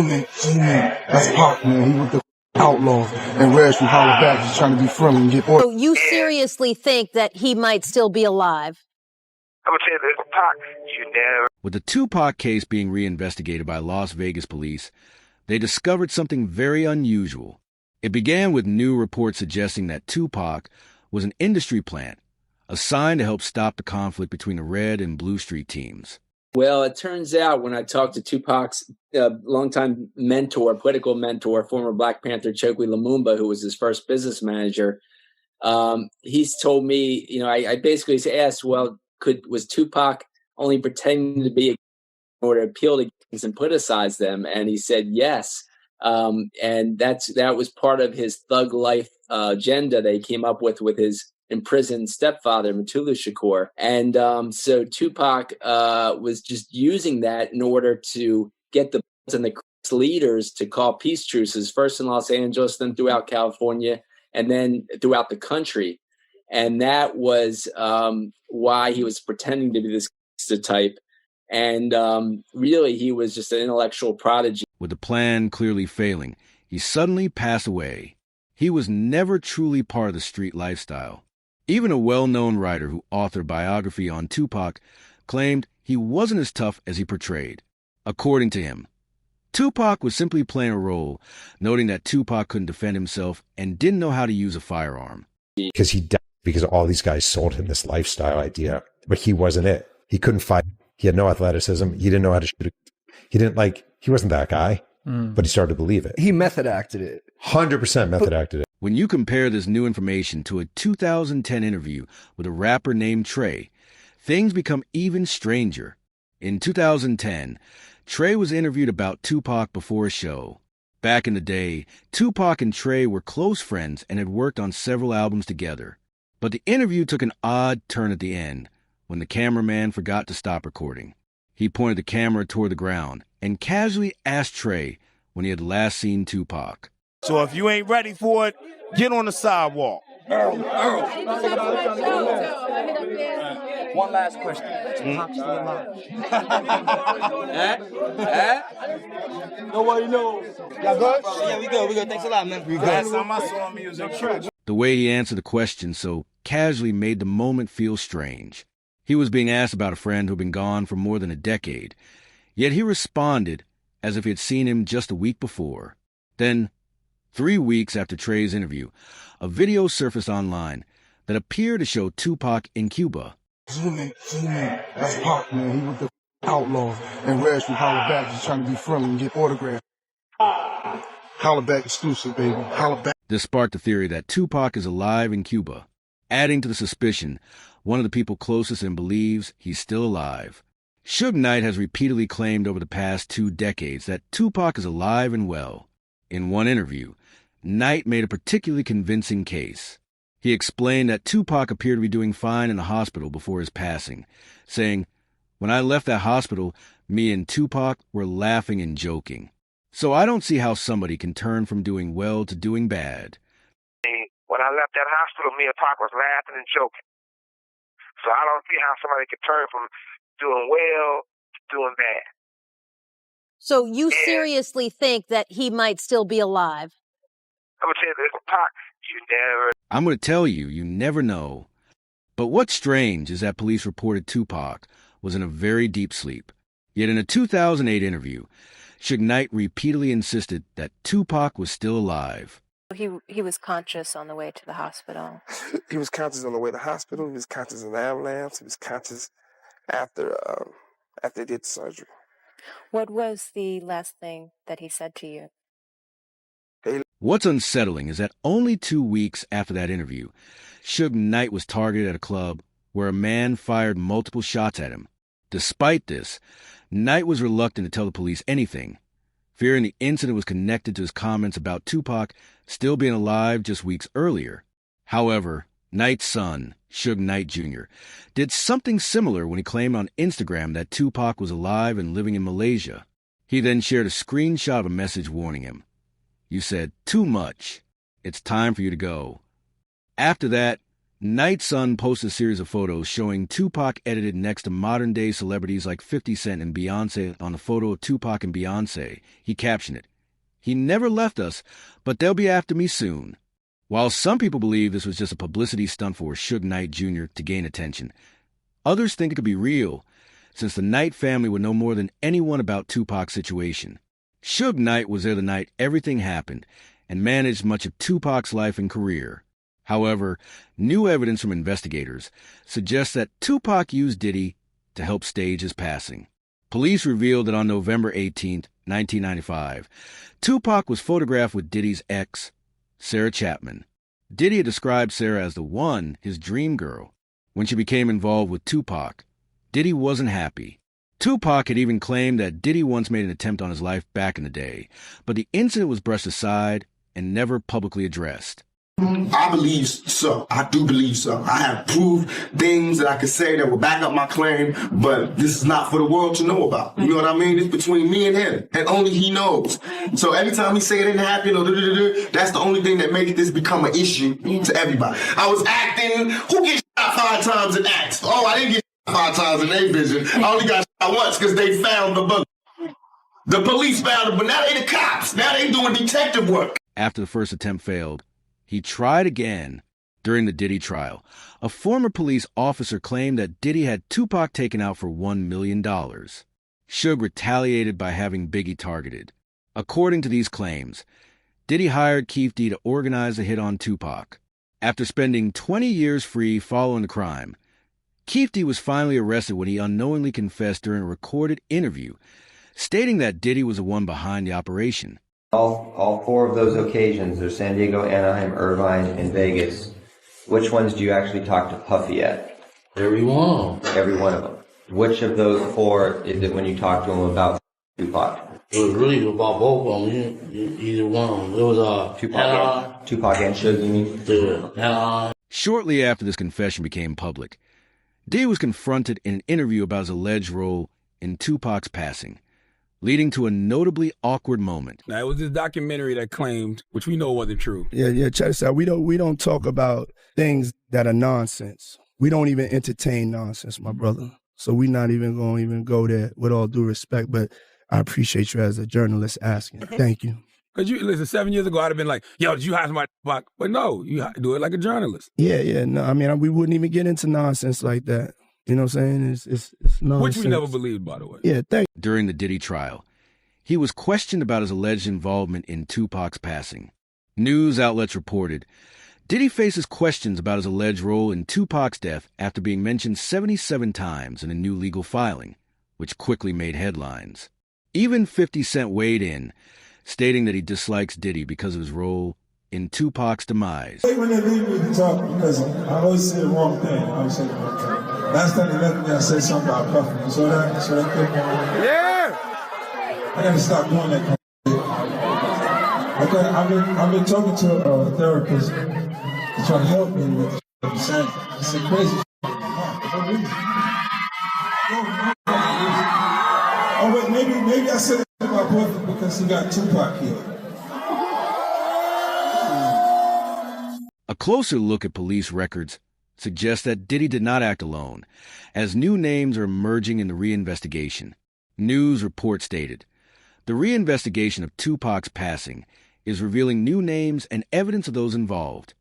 That's Pac, man. He with the outlaws. And Reg from Holler Back is trying to be friendly and get order. So you seriously think that he might still be alive? I'm gonna tell you this, Pac, you never. With the Tupac case being reinvestigated by Las Vegas police, they discovered something very unusual. It began with new reports suggesting that Tupac was an industry plant, assigned to help stop the conflict between the Red and Blue Street teams. Well, it turns out when I talked to Tupac's longtime mentor, political mentor, former Black Panther Chokwe Lumumba, who was his first business manager, he's told me, I basically asked, well, was Tupac only pretending to be in order to appeal to gangs and politicize them? And he said yes. And that was part of his thug life agenda that he came up with his imprisoned stepfather, Mutulu Shakur. And so Tupac was just using that in order to get the and the leaders to call peace truces, first in Los Angeles, then throughout California, and then throughout the country. And that was why he was pretending to be this type. And really, he was just an intellectual prodigy. With the plan clearly failing, he suddenly passed away. He was never truly part of the street lifestyle. Even a well-known writer who authored a biography on Tupac claimed he wasn't as tough as he portrayed. According to him, Tupac was simply playing a role, noting that Tupac couldn't defend himself and didn't know how to use a firearm. Because he died because all these guys sold him this lifestyle idea, but he wasn't it. He couldn't fight. He had no athleticism. He didn't know how to shoot. He wasn't that guy, but he started to believe it. He method acted it. 100% method acted it. When you compare this new information to a 2010 interview with a rapper named Trey, things become even stranger. In 2010, Trey was interviewed about Tupac before a show. Back in the day, Tupac and Trey were close friends and had worked on several albums together. But the interview took an odd turn at the end, when the cameraman forgot to stop recording. He pointed the camera toward the ground and casually asked Trey when he had last seen Tupac. So if you ain't ready for it, get on the sidewalk. One last question. Tupac's still alive. Nobody knows. Y'all good? Yeah, we good. Thanks a lot, man. We good. Last time I saw him, he was in church. The way he answered the question so casually made the moment feel strange. He was being asked about a friend who had been gone for more than a decade, yet he responded as if he had seen him just a week before. Then, 3 weeks after Trey's interview, a video surfaced online that appeared to show Tupac in Cuba. That's Pac, man. He with the outlaws. And Reg from Holler Back is trying to be friendly and get autographs. Holler Back exclusive, baby. Holler Back. This sparked the theory that Tupac is alive in Cuba. Adding to the suspicion, one of the people closest to him believes he's still alive. Suge Knight has repeatedly claimed over the past 2 decades that Tupac is alive and well. In one interview, Knight made a particularly convincing case. He explained that Tupac appeared to be doing fine in the hospital before his passing, saying, "When I left that hospital, me and Tupac were laughing and joking. So I don't see how somebody can turn from doing well to doing bad." When I left that hospital, me and Pac was laughing and joking. So I don't see how somebody could turn from doing well to doing bad. So you seriously think that he might still be alive? I'm going to tell you this, Pac, you never... I'm going to tell you, you never know. But what's strange is that police reported Tupac was in a very deep sleep. Yet in a 2008 interview, Suge Knight repeatedly insisted that Tupac was still alive. He was conscious on the way to the hospital. He was conscious on the way to the hospital. He was conscious in the ambulance. He was conscious after they did the surgery. What was the last thing that he said to you? What's unsettling is that only 2 weeks after that interview, Suge Knight was targeted at a club where a man fired multiple shots at him. Despite this, Knight was reluctant to tell the police anything, fearing the incident was connected to his comments about Tupac still being alive just weeks earlier. However, Knight's son, Suge Knight Jr., did something similar when he claimed on Instagram that Tupac was alive and living in Malaysia. He then shared a screenshot of a message warning him. "You said too much. It's time for you to go." After that, Knight's son posted a series of photos showing Tupac edited next to modern-day celebrities like 50 Cent and Beyonce. On the photo of Tupac and Beyonce, he captioned it, "He never left us, but they'll be after me soon." While some people believe this was just a publicity stunt for Suge Knight Jr. to gain attention, others think it could be real, since the Knight family would know more than anyone about Tupac's situation. Suge Knight was there the night everything happened and managed much of Tupac's life and career. However, new evidence from investigators suggests that Tupac used Diddy to help stage his passing. Police revealed that on November 18, 1995, Tupac was photographed with Diddy's ex, Sarah Chapman. Diddy had described Sarah as the one, his dream girl. When she became involved with Tupac, Diddy wasn't happy. Tupac had even claimed that Diddy once made an attempt on his life back in the day, but the incident was brushed aside and never publicly addressed. I believe so. I do believe so. I have proved things that I could say that will back up my claim, but this is not for the world to know about. You know what I mean? It's between me and him, and only he knows. So every time he say it didn't happen, or that's the only thing that makes this become an issue to everybody. I was acting. Who gets shot 5 times in acts? Oh, I didn't get shot 5 times in their vision. I only got shot once because they found the bug. The police found it, but now they the cops. Now they doing detective work. After the first attempt failed, he tried again. During the Diddy trial, a former police officer claimed that Diddy had Tupac taken out for $1 million. Suge retaliated by having Biggie targeted. According to these claims, Diddy hired Keefe D to organize a hit on Tupac. After spending 20 years free following the crime, Keefe D was finally arrested when he unknowingly confessed during a recorded interview, stating that Diddy was the one behind the operation. All 4 of those occasions are San Diego, Anaheim, Irvine, and Vegas. Which ones do you actually talk to Puffy at? Every one. Every one of them. Which of those 4 is it when you talk to him about Tupac? It was really about both of them. Either one. It was Tupac and Suge, you mean? Yeah. Shortly after this confession became public, D was confronted in an interview about his alleged role in Tupac's passing, leading to a notably awkward moment. Now, it was this documentary that claimed, which we know wasn't true. Yeah, check this out. We don't talk about things that are nonsense. We don't even entertain nonsense, my brother. So we're not even going to even go there, with all due respect, but I appreciate you as a journalist asking. Thank you. Because listen, 7 years ago, I'd have been like, yo, did you hire somebody? But no, you do it like a journalist. Yeah, no, I mean, we wouldn't even get into nonsense like that. You know what I'm saying? It's nonsense. Which we never believed, by the way. Yeah, thank you. During the Diddy trial, he was questioned about his alleged involvement in Tupac's passing. News outlets reported Diddy faces questions about his alleged role in Tupac's death after being mentioned 77 times in a new legal filing, which quickly made headlines. Even 50 Cent weighed in, stating that he dislikes Diddy because of his role in Tupac's demise. When they leave me to talk, because I always say the wrong thing. I always say the wrong thing. Last time they left me, I said something about Puffy. You saw that? Clip? Yeah! I gotta stop doing that. I've been talking to a therapist to try to help me with the I'm saying. It's a crazy Oh, wait, maybe I said it about Puffy because he got Tupac killed. A closer look at police records suggests that Diddy did not act alone, as new names are emerging in the reinvestigation. News report stated, the reinvestigation of Tupac's passing is revealing new names and evidence of those involved.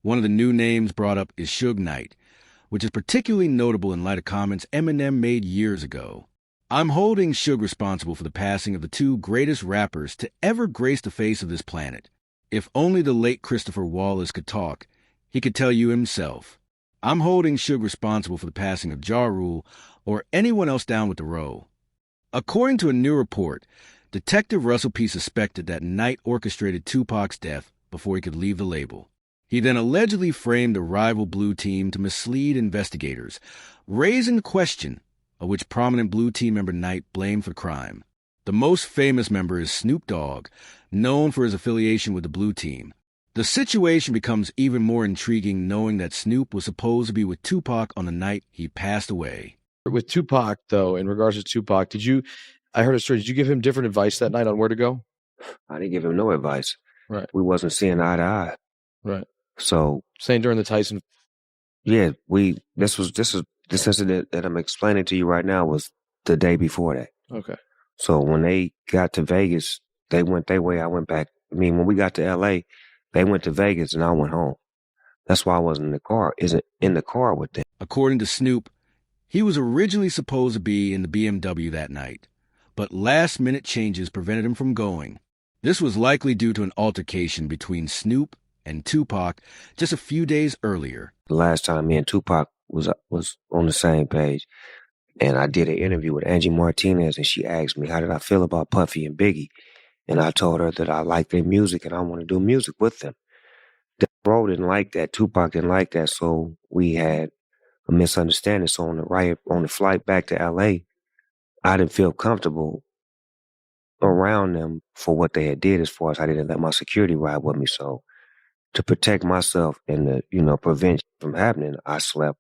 One of the new names brought up is Suge Knight, which is particularly notable in light of comments Eminem made years ago. I'm holding Suge responsible for the passing of the 2 greatest rappers to ever grace the face of this planet. If only the late Christopher Wallace could talk, he could tell you himself. I'm holding Suge responsible for the passing of Ja Rule or anyone else down with the row. According to a new report, Detective Russell P. suspected that Knight orchestrated Tupac's death before he could leave the label. He then allegedly framed a rival Blue team to mislead investigators, raising the question of which prominent Blue team member Knight blamed for the crime. The most famous member is Snoop Dogg, known for his affiliation with the Blue team. The situation becomes even more intriguing knowing that Snoop was supposed to be with Tupac on the night he passed away. With Tupac, though, in regards to Tupac, I heard a story, did you give him different advice that night on where to go? I didn't give him no advice. Right. We wasn't seeing eye to eye. Right. So saying during the Tyson Yeah, this incident that I'm explaining to you right now was the day before that. Okay. So when they got to Vegas, they went their way. I went back. I mean, when we got to LA, they went to Vegas and I went home. That's why I wasn't in the car with them. According to Snoop, he was originally supposed to be in the BMW that night, but last-minute changes prevented him from going. This was likely due to an altercation between Snoop and Tupac just a few days earlier. The last time me and Tupac was on the same page, and I did an interview with Angie Martinez, and she asked me, how did I feel about Puffy and Biggie? And I told her that I liked their music and I want to do music with them. Bro didn't like that. Tupac didn't like that, so we had a misunderstanding. So on the flight back to LA, I didn't feel comfortable around them for what they had did, as far as I didn't let my security ride with me. So to protect myself and to prevent from happening, I slept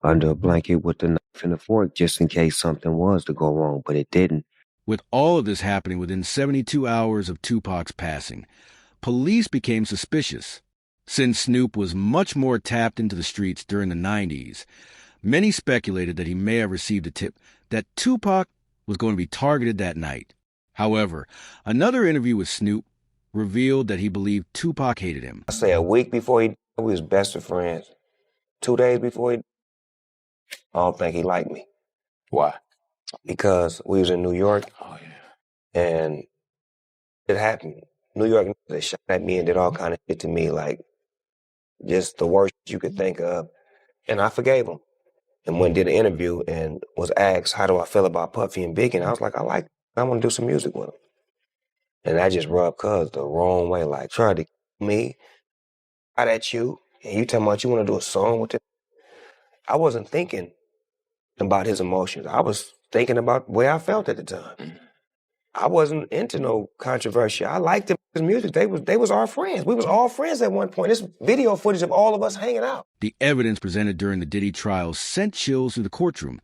under a blanket with the knife and the fork just in case something was to go wrong, but it didn't. With all of this happening within 72 hours of Tupac's passing, police became suspicious. Since Snoop was much more tapped into the streets during the 90s, many speculated that he may have received a tip that Tupac was going to be targeted that night. However, another interview with Snoop revealed that he believed Tupac hated him. I say a week before he died, we was best of friends. 2 days before he died, I don't think he liked me. Why? Because we was in New York. Oh, yeah. And it happened. New York, they shot at me and did all kind of shit to me, like just the worst you could think of. And I forgave him. And went and did an interview and was asked, how do I feel about Puffy and Biggie? And I was like, I want to do some music with them. And that just rubbed Cuz the wrong way. Like, tried to kill me, out at you, and you talking about you want to do a song with him. I wasn't thinking about his emotions. I was thinking about where I felt at the time. I wasn't into no controversy. I liked his music. They was our friends. We was all friends at one point. This video footage of all of us hanging out. The evidence presented during the Diddy trial sent chills through the courtroom,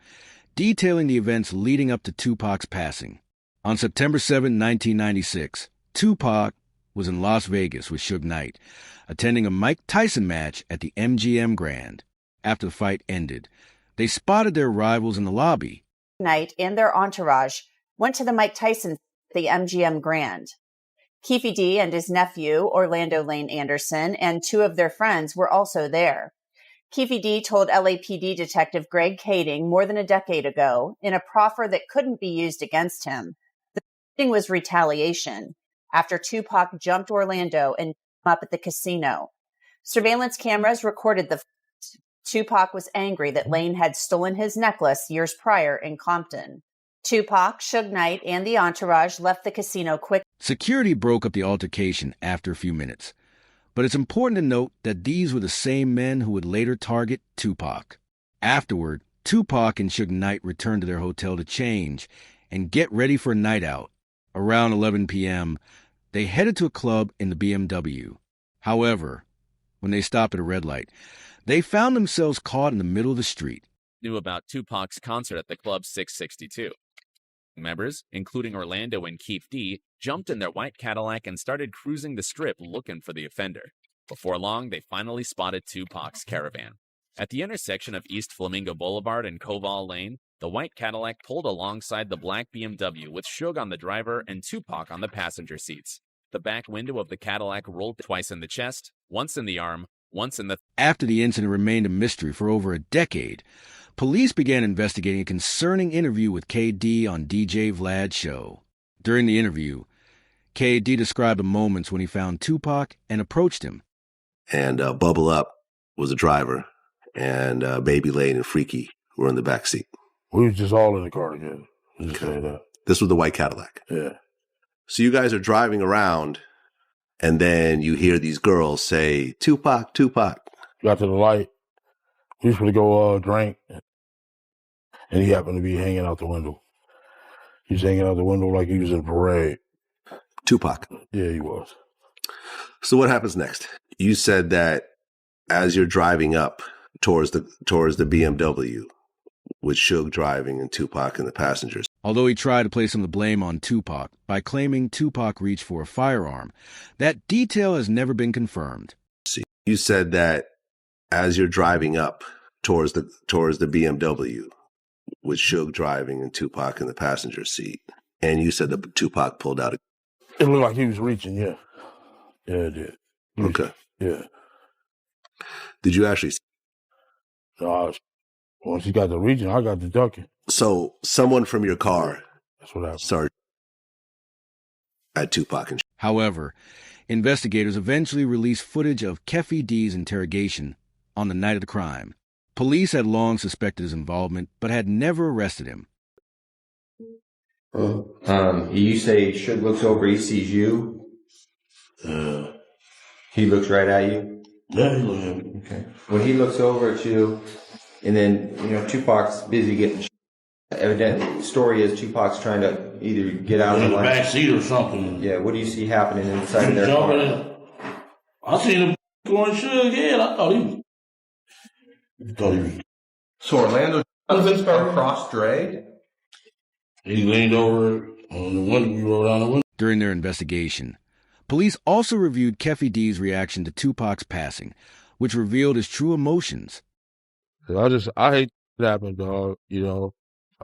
detailing the events leading up to Tupac's passing. On September 7, 1996, Tupac was in Las Vegas with Suge Knight, attending a Mike Tyson match at the MGM Grand. After the fight ended, they spotted their rivals in the lobby. Knight and their entourage went to the Mike Tyson at the MGM Grand. Keefe D and his nephew, Orlando Lane Anderson, and two of their friends were also there. Keefe D told LAPD Detective Greg Kading more than a decade ago, in a proffer that couldn't be used against him, the shooting was retaliation after Tupac jumped Orlando and up at the casino. Surveillance cameras recorded the fight. Tupac was angry that Lane had stolen his necklace years prior in Compton. Tupac, Suge Knight, and the entourage left the casino quickly. Security broke up the altercation after a few minutes, but it's important to note that these were the same men who would later target Tupac. Afterward, Tupac and Suge Knight returned to their hotel to change and get ready for a night out. Around 11 p.m., they headed to a club in the BMW. However, when they stopped at a red light, they found themselves caught in the middle of the street. Knew about Tupac's concert at the Club 662. Members, including Orlando and Keefe D, jumped in their white Cadillac and started cruising the strip looking for the offender. Before long, they finally spotted Tupac's caravan. At the intersection of East Flamingo Boulevard and Koval Lane, the white Cadillac pulled alongside the black BMW with Suge on the driver and Tupac on the passenger seats. The back window of the Cadillac rolled twice in the chest, once in the arm, once in the... After the incident remained a mystery for over a decade, police began investigating a concerning interview with KD on DJ Vlad's show. During the interview, KD described the moments when he found Tupac and approached him. And Bubble Up was the driver, and Baby Lane and Freaky were in the back seat. We was just all in the car together. Just say that. This was the white Cadillac. Yeah. So you guys are driving around, and then you hear these girls say, Tupac, Tupac. Got to the light. We was going to go drink, and he happened to be hanging out the window. He's hanging out the window like he was in a parade. Tupac. Yeah, he was. So what happens next? You said that as you're driving up towards the BMW, with Suge driving and Tupac and the passengers. Although he tried to place some of the blame on Tupac by claiming Tupac reached for a firearm, that detail has never been confirmed. You said that as you're driving up towards the BMW with Suge driving and Tupac in the passenger seat, and you said that Tupac pulled out a. It looked like he was reaching. Yeah, yeah, it did. Okay. Yeah. Did you actually? Once he got the reaching, I got the ducking. So someone from your car. That's what happened. Started at Tupac and. However, investigators eventually released footage of Keefe D's interrogation on the night of the crime. Police had long suspected his involvement, but had never arrested him. You say Suge looks over, he sees you. He looks right at you. Yeah, he looks at me. Okay. When he looks over at you, and then Tupac's busy getting. Evidently, the story is Tupac's trying to either get out in of the the back seat or something. Yeah. What do you see happening inside of their car? I seen him going Suge head. I thought he was. So Orlando across Dre. He leaned over on the window. We rolled down the window. During their investigation, police also reviewed Keefe D's reaction to Tupac's passing, which revealed his true emotions. I hate that happened, dog.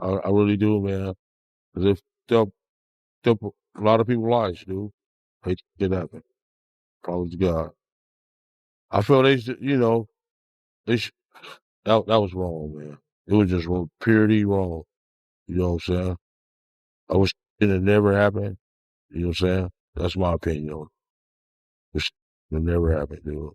I really do, man. Because it took a lot of people's lives, dude. I hate that happen. Promise to God. I feel that was wrong, man. It was just purely wrong. You know what I'm saying? I wish it had never happened. You know what I'm saying? That's my opinion. It never happened, dude.